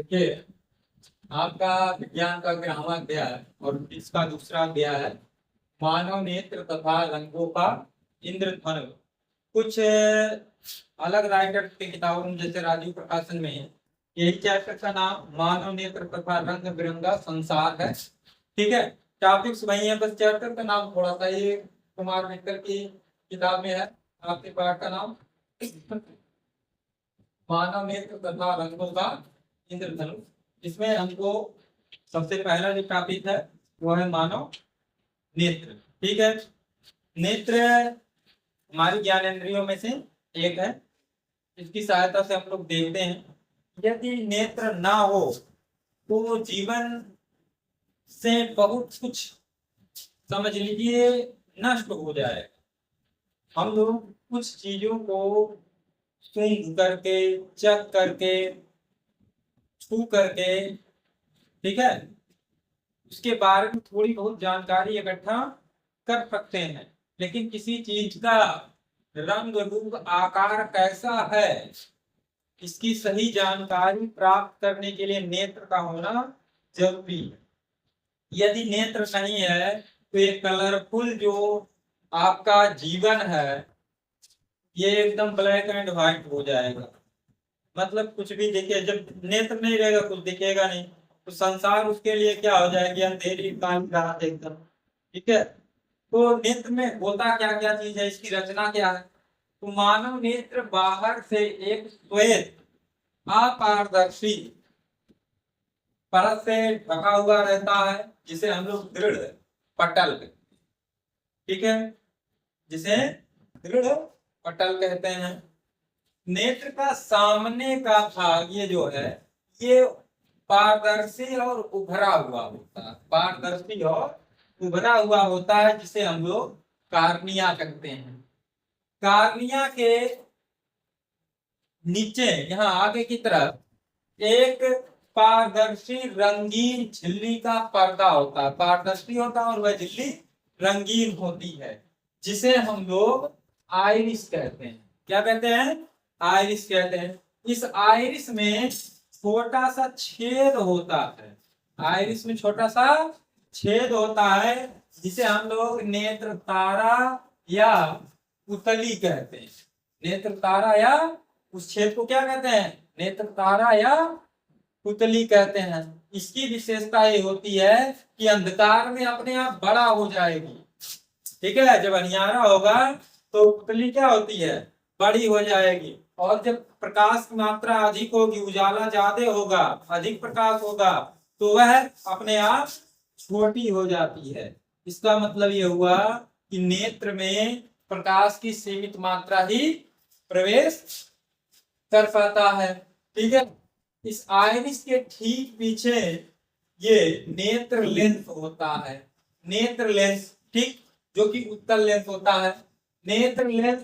देखिए, आपका विज्ञान का ग्रामर अध्याय और इसका दूसरा अध्याय है मानव नेत्र तथा रंगों का इंद्रधनुष। कुछ अलग राइटर की किताबों में जैसे राजीव प्रकाशन में है, यही चैप्टर का नाम मानव नेत्र तथा रंग बिरंगा संसार है। ठीक है, टॉपिक्स वही है, बस चैप्टर का नाम थोड़ा सा ये कुमार मित्तर की किताब में है। आपके पाठ का नाम मानव नेत्र तथा रंगों का इंद्रधनुष। इसमें हमको सबसे पहला जो टॉपिक है वो है मानव नेत्र। ठीक है, नेत्र हमारी ज्ञानेंद्रियों में से एक है। इसकी सहायता से हम लोग देखते हैं। यदि नेत्र ना हो तो जीवन से बहुत कुछ समझ लीजिए नष्ट हो जाएगा। हम लोग कुछ चीजों को सूंघ करके, चख करके, छू करके, ठीक है, उसके बारे में थोड़ी बहुत जानकारी इकट्ठा कर सकते हैं, लेकिन किसी चीज का रंग रूप आकार कैसा है इसकी सही जानकारी प्राप्त करने के लिए नेत्र का होना जरूरी है। यदि नेत्र नहीं है तो ये कलरफुल जो आपका जीवन है ये एकदम ब्लैक एंड व्हाइट हो जाएगा। मतलब कुछ भी देखिए, जब नेत्र नहीं रहेगा कुछ दिखेगा नहीं, तो संसार उसके लिए क्या हो जाएगी, अंधेरी काली रात एकदम। ठीक है, तो नेत्र में होता क्या क्या चीज है, इसकी रचना क्या है। तो मानव नेत्र बाहर से एक श्वेत अपारदर्शी परत से ढका हुआ रहता है जिसे हम लोग दृढ़ पटल, ठीक है, जिसे दृढ़ पटल कहते हैं। नेत्र का सामने का भाग ये जो है ये पारदर्शी और उभरा हुआ होता है, पारदर्शी और उभरा हुआ होता है, जिसे हम लोग कार्निया कहते हैं। कार्निया के नीचे यहाँ आगे की तरफ एक पारदर्शी रंगीन झिल्ली का पर्दा होता है, पारदर्शी होता है और वह झिल्ली रंगीन होती है, जिसे हम लोग आइरिस कहते हैं। क्या कहते हैं? आइरिस कहते हैं। इस आइरिस में छोटा सा छेद होता है, आइरिस में छोटा सा छेद होता है जिसे हम लोग नेत्र तारा या पुतली कहते हैं। नेत्र तारा या उस छेद को क्या कहते हैं? नेत्र तारा या पुतली कहते हैं। इसकी विशेषता ये होती है कि अंधकार में अपने आप बड़ा हो जाएगी। ठीक है, जब अंधियारा होगा तो पुतली क्या होती है? बड़ी हो जाएगी। और जब प्रकाश की मात्रा अधिक होगी, उजाला ज्यादा होगा, अधिक प्रकाश होगा, तो वह अपने आप छोटी हो जाती है। इसका मतलब ये हुआ कि नेत्र में प्रकाश की सीमित मात्रा ही प्रवेश कर पाता है। ठीक है, इस आइरिस के ठीक पीछे ये नेत्र लेंस होता है। नेत्र लेंस, ठीक, जो कि उत्तल लेंस होता है। नेत्र लेंस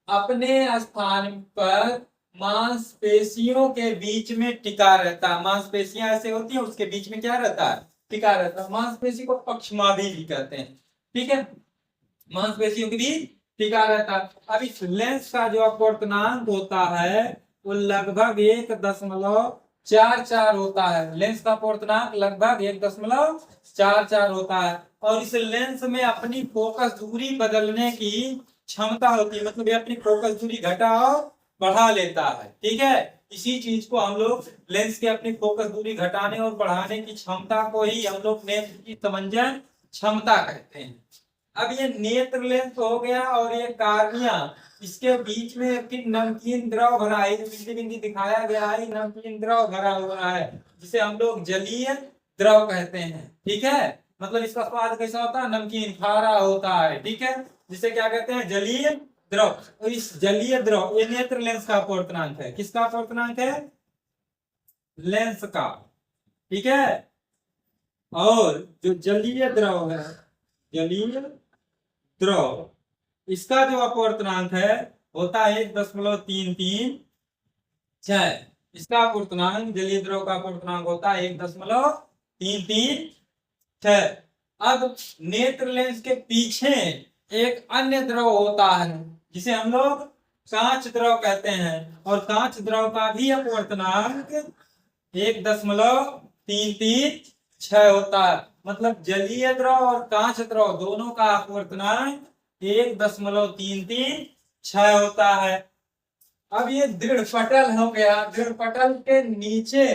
अपने स्थान पर मांसपेशियों के बीच में टिका रहता है। मांसपेशियां ऐसे होती है, उसके बीच में क्या रहता है? टिका रहता है। मांसपेशी को पक्षमाभि भी कहते हैं। ठीक है, मांसपेशियों के बीच टिका रहता है। अब इस लेंस का जो अपवर्तनांक होता है वो लगभग 1.44 होता है। लेंस का अपवर्तनांक लगभग 1.44 होता है। और इस लेंस में अपनी फोकस दूरी बदलने की क्षमता होती है, मतलब ये अपनी फोकस दूरी घटा और बढ़ा लेता है। ठीक है, इसी चीज को हम लोग लेंस के अपनी फोकस दूरी घटाने और बढ़ाने की क्षमता को ही हम लोग नेत्र की समंजन क्षमता कहते हैं। अब ये नेत्र लेंस हो गया और ये कार्निया, इसके बीच में एक नमकीन द्रव भरा है, बिंदी बिंदी दिखाया गया है, नमकीन द्रव भरा हुआ है जिसे हम लोग जलीय द्रव कहते हैं। ठीक है, मतलब इसका स्वाद कैसा होता है? नमकीन खारा होता है। ठीक है, जिसे क्या कहते हैं? जलीय द्रव। तो इस जलीय द्रव, ये नेत्र लेंस का अपवर्तनांक है। किसका अपवर्तनांक है? लेंस का। ठीक है, और जो जलीय द्रव है, जलीय द्रव, इसका जो अपवर्तनांक है होता है 1.336। इसका अपवर्तनांक, जलीय द्रव का अपवर्तनांक होता है 1.336। अब नेत्र लेंस के पीछे एक अन्य द्रव होता है जिसे हम लोग कांच द्रव कहते हैं, और कांच द्रव का भी अपवर्तनांक 1.33 होता है। मतलब जलीय द्रव और कांच द्रव दोनों का अपवर्तनांक 1.33 होता है। अब ये दृढ़ पटल हो गया। दृढ़ पटल के नीचे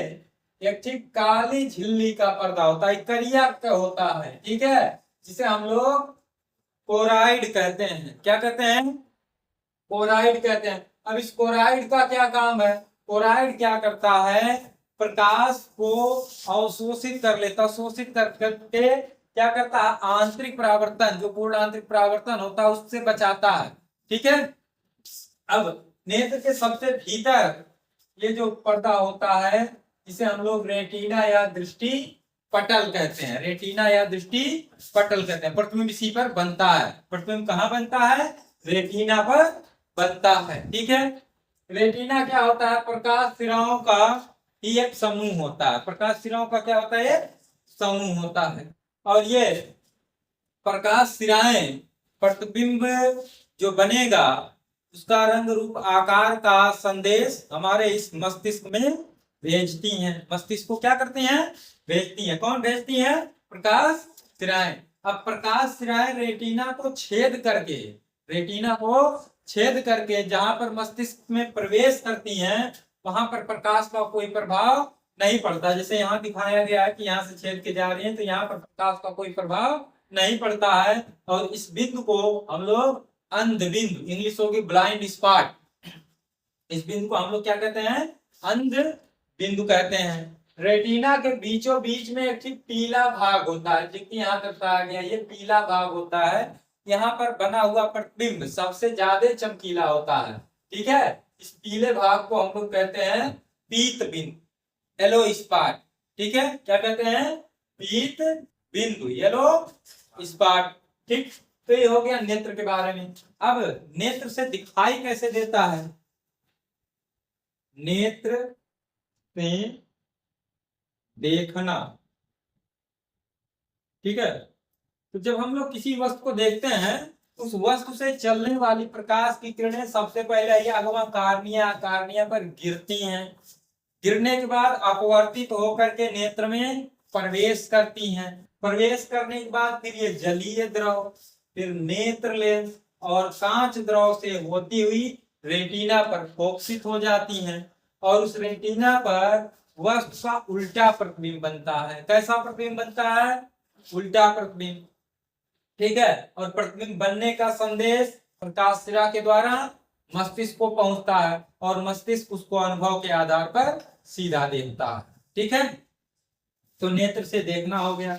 एक ठीक काली झिल्ली का पर्दा होता है, करिया का होता है, ठीक है, जिसे हम लोग कोराइड कहते हैं। क्या कहते हैं? कोराइड कहते हैं। अब इस कोराइड का क्या काम है? कोराइड क्या करता है? प्रकाश को अवशोषित कर लेता, शोषित करके क्या करता है? आंतरिक परावर्तन, जो पूर्ण आंतरिक परावर्तन होता है उससे बचाता है, ठीक है। अब नेत्र के सबसे भीतर ये जो पर्दा होता है इसे हम लोग रेटिना या दृष्टि पटल कहते हैं। रेटिना या दृष्टि पटल कहते हैं। प्रतिबिंब इसी पर बनता है। प्रतिबिंब कहाँ बनता है? रेटिना पर बनता है, ठीक है। रेटिना क्या होता है? प्रकाश सिराओं का ही एक समूह होता है। प्रकाश सिराओं का क्या होता है? समूह होता है। और ये प्रकाश सिराएं प्रतिबिंब जो बनेगा उसका रंग रूप आकार का संदेश हमारे इस मस्तिष्क में भेजती हैं। मस्तिष्क को क्या करती हैं? भेजती हैं। कौन भेजती हैं? प्रकाश सिराएं। अब प्रकाश सिराएं रेटिना को छेद करके जहां पर मस्तिष्क में प्रवेश करती हैं वहां पर प्रकाश का कोई प्रभाव नहीं पड़ता। जैसे यहाँ दिखाया गया है कि यहाँ से छेद के जा रही है तो यहाँ पर प्रकाश का कोई प्रभाव नहीं पड़ता है। और इस बिंदु को हम लोग अंध बिंदु, इंग्लिश होगी ब्लाइंड स्पॉट, इस बिंदु को हम लोग क्या कहते हैं? अंध बिंदु कहते हैं। रेटिना के बीचों बीच में एक पीला भाग होता है, जो कि यहाँ दर्शाया गया। ये पीला भाग होता है। यहाँ पर बना हुआ प्रतिबिंब सबसे ज्यादा चमकीला होता है, ठीक है। इस पीले भाग को हम लोग कहते हैं पीत बिंदु, येलो स्पॉट, ठीक है। क्या कहते हैं? पीत बिंदु, येलो स्पॉट, ठीक। तो ये हो गया नेत्र के बारे में। अब नेत्र से दिखाई कैसे देता है? नेत्र से देखना, ठीक है। तो जब हम लोग किसी वस्तु को देखते हैं उस वस्तु से चलने वाली प्रकाश की किरणें सबसे पहले ये अगवा कार्निया पर गिरती हैं। गिरने के बाद अपवर्तित होकर के नेत्र में प्रवेश करती हैं। प्रवेश करने के बाद फिर ये जलीय द्रव, फिर नेत्र लेंस और कांच द्रव से होती हुई रेटिना पर फोकसित हो जाती हैं। और उस रेटिना पर वस्तु का उल्टा प्रतिबिंब बनता है। कैसा प्रतिबिंब बनता है? उल्टा प्रतिबिंब, ठीक है। और प्रतिबिंब बनने का संदेश प्रकाश सिरा के द्वारा मस्तिष्क को पहुंचता है और मस्तिष्क उसको अनुभव के आधार पर सीधा देखता है, ठीक है। तो नेत्र से देखना हो गया।